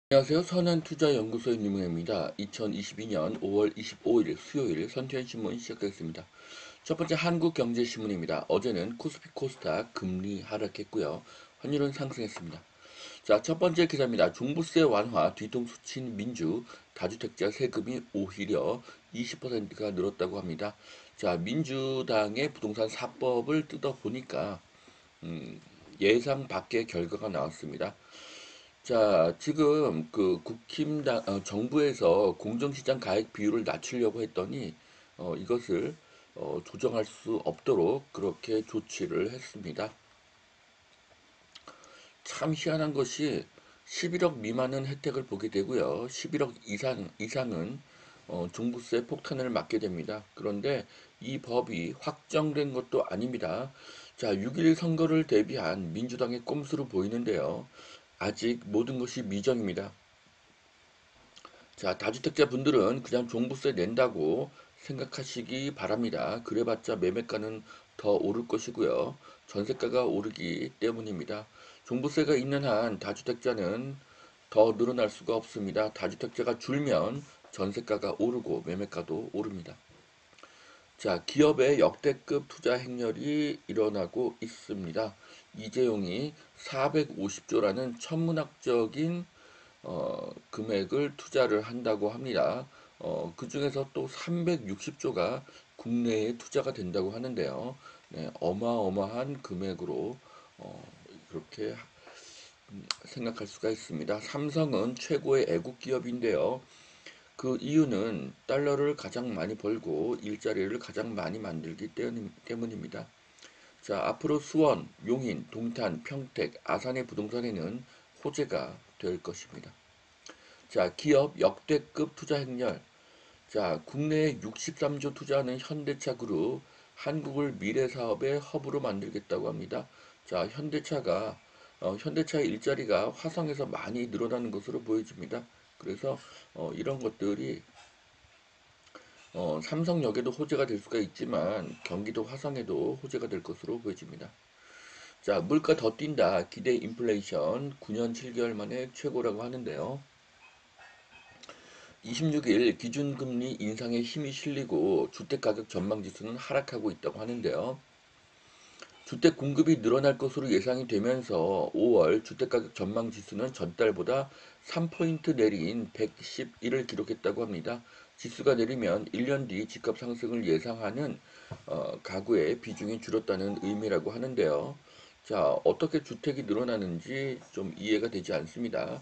안녕하세요. 선한투자연구소의 유명입니다. 2022년 5월 25일 수요일 선투현신문 시작하겠습니다. 첫 번째 한국경제신문입니다. 어제는 코스피 코스닥 금리 하락했고요. 환율은 상승했습니다. 자, 첫 번째 기사입니다. 종부세 완화 뒤통수 친 민주 다주택자 세금이 오히려 20%가 늘었다고 합니다. 자, 민주당의 부동산 4법을 뜯어보니까 예상 밖의 결과가 나왔습니다. 자, 지금 그 국힘당 정부에서 공정시장 가액 비율을 낮추려고 했더니 이것을 조정할 수 없도록 그렇게 조치를 했습니다. 참 희한한 것이 11억 미만은 혜택을 보게 되고요. 11억 이상은 종부세 폭탄을 맞게 됩니다. 그런데 이 법이 확정된 것도 아닙니다. 자, 6일 선거를 대비한 민주당의 꼼수로 보이는데요. 아직 모든 것이 미정입니다. 자, 다주택자 분들은 그냥 종부세 낸다고 생각하시기 바랍니다. 그래봤자 매매가는 더 오를 것이고요. 전세가가 오르기 때문입니다. 종부세가 있는 한 다주택자는 더 늘어날 수가 없습니다. 다주택자가 줄면 전세가가 오르고 매매가도 오릅니다. 자, 기업의 역대급 투자 행렬이 일어나고 있습니다. 이재용이 450조라는 천문학적인 금액을 투자를 한다고 합니다. 그 중에서 또 360조가 국내에 투자가 된다고 하는데요. 네, 어마어마한 금액으로 그렇게 생각할 수가 있습니다. 삼성은 최고의 애국 기업인데요. 그 이유는 달러를 가장 많이 벌고 일자리를 가장 많이 만들기 때문입니다. 자, 앞으로 수원, 용인, 동탄, 평택, 아산의 부동산에는 호재가 될 것입니다. 자, 기업 역대급 투자 행렬. 자, 국내에 63조 투자하는 현대차 그룹, 한국을 미래 사업의 허브로 만들겠다고 합니다. 자, 현대차의 일자리가 화성에서 많이 늘어나는 것으로 보여집니다. 그래서 이런 것들이 삼성역에도 호재가 될 수가 있지만 경기도 화성에도 호재가 될 것으로 보여집니다. 자, 물가 더 뛴다. 기대 인플레이션 9년 7개월 만에 최고라고 하는데요. 26일 기준금리 인상에 힘이 실리고 주택가격 전망지수는 하락하고 있다고 하는데요. 주택 공급이 늘어날 것으로 예상이 되면서 5월 주택가격 전망지수는 전달보다 3포인트 내린 111을 기록했다고 합니다. 지수가 내리면 1년 뒤 집값 상승을 예상하는 가구의 비중이 줄었다는 의미라고 하는데요. 자, 어떻게 주택이 늘어나는지 좀 이해가 되지 않습니다.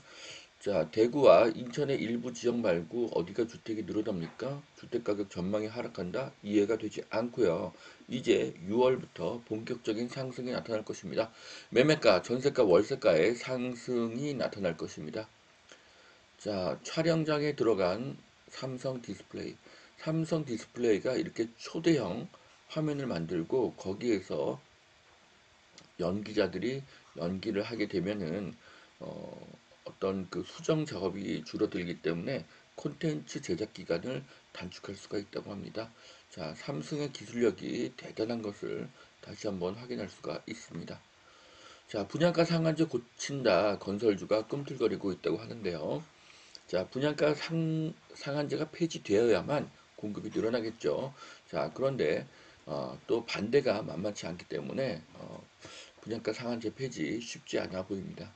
자, 대구와 인천의 일부 지역 말고 어디가 주택이 늘어납니까? 주택가격 전망이 하락한다? 이해가 되지 않고요. 이제 6월부터 본격적인 상승이 나타날 것입니다. 매매가, 전세가, 월세가의 상승이 나타날 것입니다. 자, 촬영장에 들어간 삼성 디스플레이. 삼성 디스플레이가 이렇게 초대형 화면을 만들고 거기에서 연기자들이 연기를 하게 되면은 어떤 그 수정 작업이 줄어들기 때문에 콘텐츠 제작 기간을 단축할 수가 있다고 합니다. 자, 삼성의 기술력이 대단한 것을 다시 한번 확인할 수가 있습니다. 자, 분양가 상한제 고친다. 건설주가 꿈틀거리고 있다고 하는데요. 자, 상한제가 폐지되어야만 공급이 늘어나겠죠. 자, 그런데 또 반대가 만만치 않기 때문에 분양가 상한제 폐지 쉽지 않아 보입니다.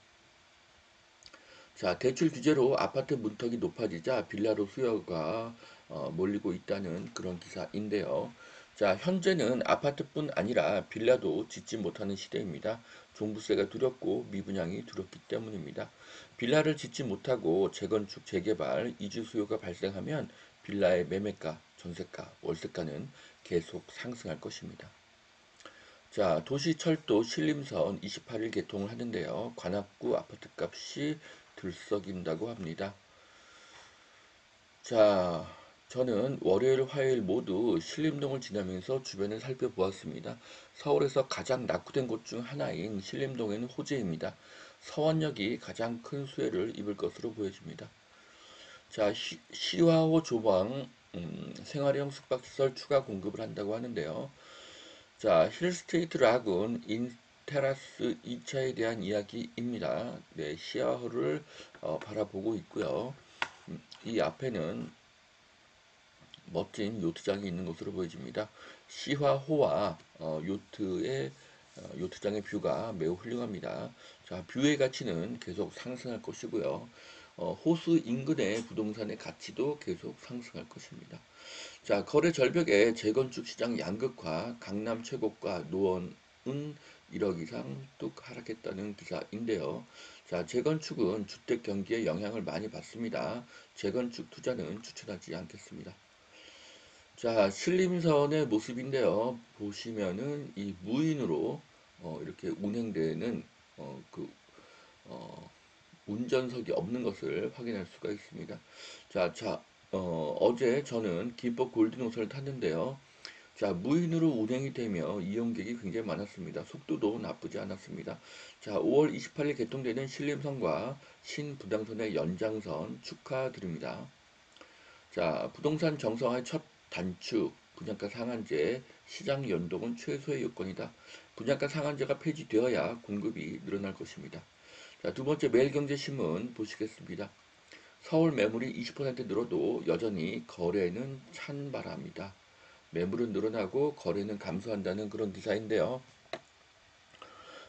자, 대출 규제로 아파트 문턱이 높아지자 빌라로 수요가 몰리고 있다는 그런 기사인데요. 자, 현재는 아파트뿐 아니라 빌라도 짓지 못하는 시대입니다. 종부세가 두렵고 미분양이 두렵기 때문입니다. 빌라를 짓지 못하고 재건축, 재개발, 이주 수요가 발생하면 빌라의 매매가, 전세가, 월세가는 계속 상승할 것입니다. 자, 도시철도 신림선 28일 개통을 하는데요. 관악구 아파트값이 들썩인다고 합니다. 자, 저는 월요일, 화요일 모두 신림동을 지나면서 주변을 살펴보았습니다. 서울에서 가장 낙후된 곳 중 하나인 신림동에는 호재입니다. 서원역이 가장 큰 수혜를 입을 것으로 보여집니다. 자, 시화호 조방 생활형 숙박시설 추가 공급을 한다고 하는데요. 자, 힐스테이트 락은 테라스 2차에 대한 이야기입니다. 네, 시야호를 바라보고 있고요. 이 앞에는 멋진 요트장이 있는 것으로 보여집니다. 시화호와 요트장의 뷰가 매우 훌륭합니다. 자, 뷰의 가치는 계속 상승할 것이고요. 호수 인근의 부동산의 가치도 계속 상승할 것입니다. 자, 거래 절벽에 재건축 시장 양극화, 강남 최고가 노원은 1억 이상 뚝 하락했다는 기사인데요. 자, 재건축은 주택 경기에 영향을 많이 받습니다. 재건축 투자는 추천하지 않겠습니다. 자, 신림선의 모습인데요. 보시면은 이 무인으로 이렇게 운행되는 어, 그 어, 운전석이 없는 것을 확인할 수가 있습니다. 어제 저는 김포 골든 호수를 탔는데요. 자, 무인으로 운행이 되며 이용객이 굉장히 많았습니다. 속도도 나쁘지 않았습니다. 자, 5월 28일 개통되는 신림선과 신부당선의 연장선 축하드립니다. 자, 부동산 정상화의 첫 단축, 분양가 상한제, 시장 연동은 최소의 요건이다. 분양가 상한제가 폐지되어야 공급이 늘어날 것입니다. 자, 두 번째 매일경제신문 보시겠습니다. 서울 매물이 20% 늘어도 여전히 거래는 찬바람이다. 매물은 늘어나고 거래는 감소한다는 그런 기사인데요.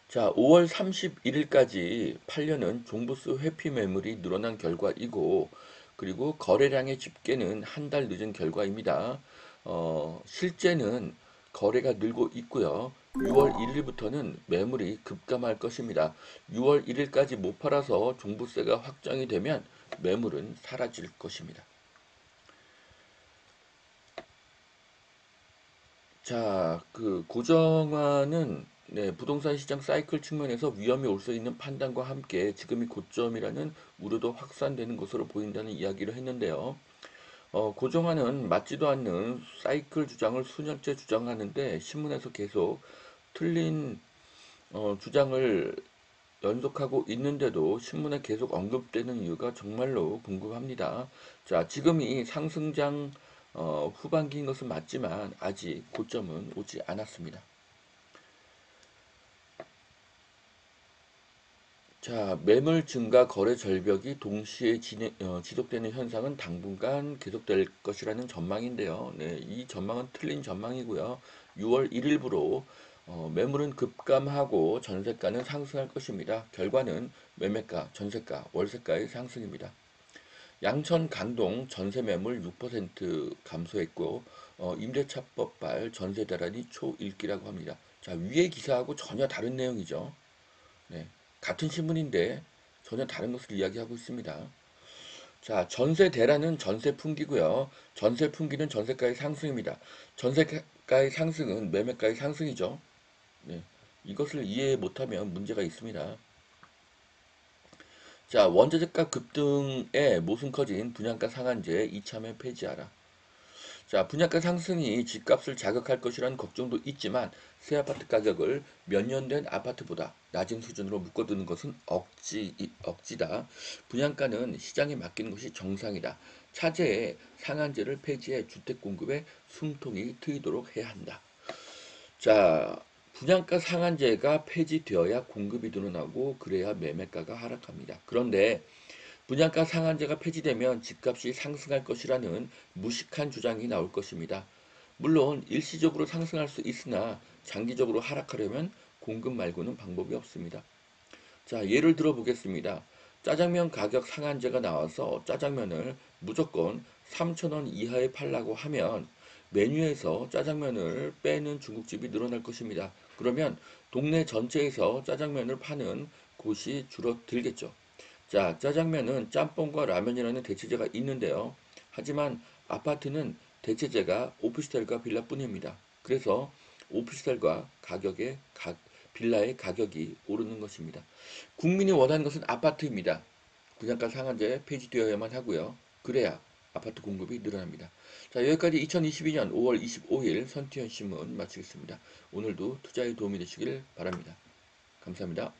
자, 5월 31일까지 팔려는 종부수 회피 매물이 늘어난 결과이고, 그리고 거래량의 집계는 한 달 늦은 결과입니다. 실제는 거래가 늘고 있고요. 6월 1일부터는 매물이 급감할 것입니다. 6월 1일까지 못 팔아서 종부세가 확정이 되면 매물은 사라질 것입니다. 자, 그 고정화는 네, 부동산 시장 사이클 측면에서 위험이 올 수 있는 판단과 함께 지금이 고점이라는 우려도 확산되는 것으로 보인다는 이야기를 했는데요. 고정화는 맞지도 않는 사이클 주장을 수년째 주장하는데 신문에서 계속 틀린 주장을 연속하고 있는데도 신문에 계속 언급되는 이유가 정말로 궁금합니다. 자, 지금이 상승장 후반기인 것은 맞지만 아직 고점은 오지 않았습니다. 자, 매물 증가 거래 절벽이 동시에 지속되는 현상은 당분간 계속될 것이라는 전망인데요. 네, 이 전망은 틀린 전망이고요. 6월 1일부로 매물은 급감하고 전세가는 상승할 것입니다. 결과는 매매가, 전세가, 월세가의 상승입니다. 양천 강동 전세 매물 6% 감소했고 임대차법발 전세 대란이 초읽기라고 합니다. 자, 위의 기사하고 전혀 다른 내용이죠. 네, 같은 신문인데 전혀 다른 것을 이야기하고 있습니다. 자, 전세 대란은 전세 풍기고요. 전세 풍기는 전세가의 상승입니다. 전세가의 상승은 매매가의 상승이죠. 네, 이것을 이해 못하면 문제가 있습니다. 자, 원자재가 급등에 모순 커진 분양가 상한제 이참에 폐지하라. 자, 분양가 상승이 집값을 자극할 것이라는 걱정도 있지만 새 아파트 가격을 몇 년 된 아파트보다 낮은 수준으로 묶어두는 것은 억지다. 분양가는 시장에 맡기는 것이 정상이다. 차제에 상한제를 폐지해 주택 공급에 숨통이 트이도록 해야 한다. 자, 분양가 상한제가 폐지되어야 공급이 늘어나고 그래야 매매가가 하락합니다. 그런데 분양가 상한제가 폐지되면 집값이 상승할 것이라는 무식한 주장이 나올 것입니다. 물론 일시적으로 상승할 수 있으나 장기적으로 하락하려면 공급 말고는 방법이 없습니다. 자, 예를 들어 보겠습니다. 짜장면 가격 상한제가 나와서 짜장면을 무조건 3,000원 이하에 팔라고 하면 메뉴에서 짜장면을 빼는 중국집이 늘어날 것입니다. 그러면 동네 전체에서 짜장면을 파는 곳이 줄어들겠죠. 자, 짜장면은 짬뽕과 라면이라는 대체제가 있는데요. 하지만 아파트는 대체제가 오피스텔과 빌라뿐입니다. 그래서 오피스텔과 빌라의 가격이 오르는 것입니다. 국민이 원하는 것은 아파트입니다. 분양가 상한제 폐지되어야만 하고요. 그래야 아파트 공급이 늘어납니다. 자, 여기까지 2022년 5월 25일 선티현 신문 마치겠습니다. 오늘도 투자에 도움이 되시길 바랍니다. 감사합니다.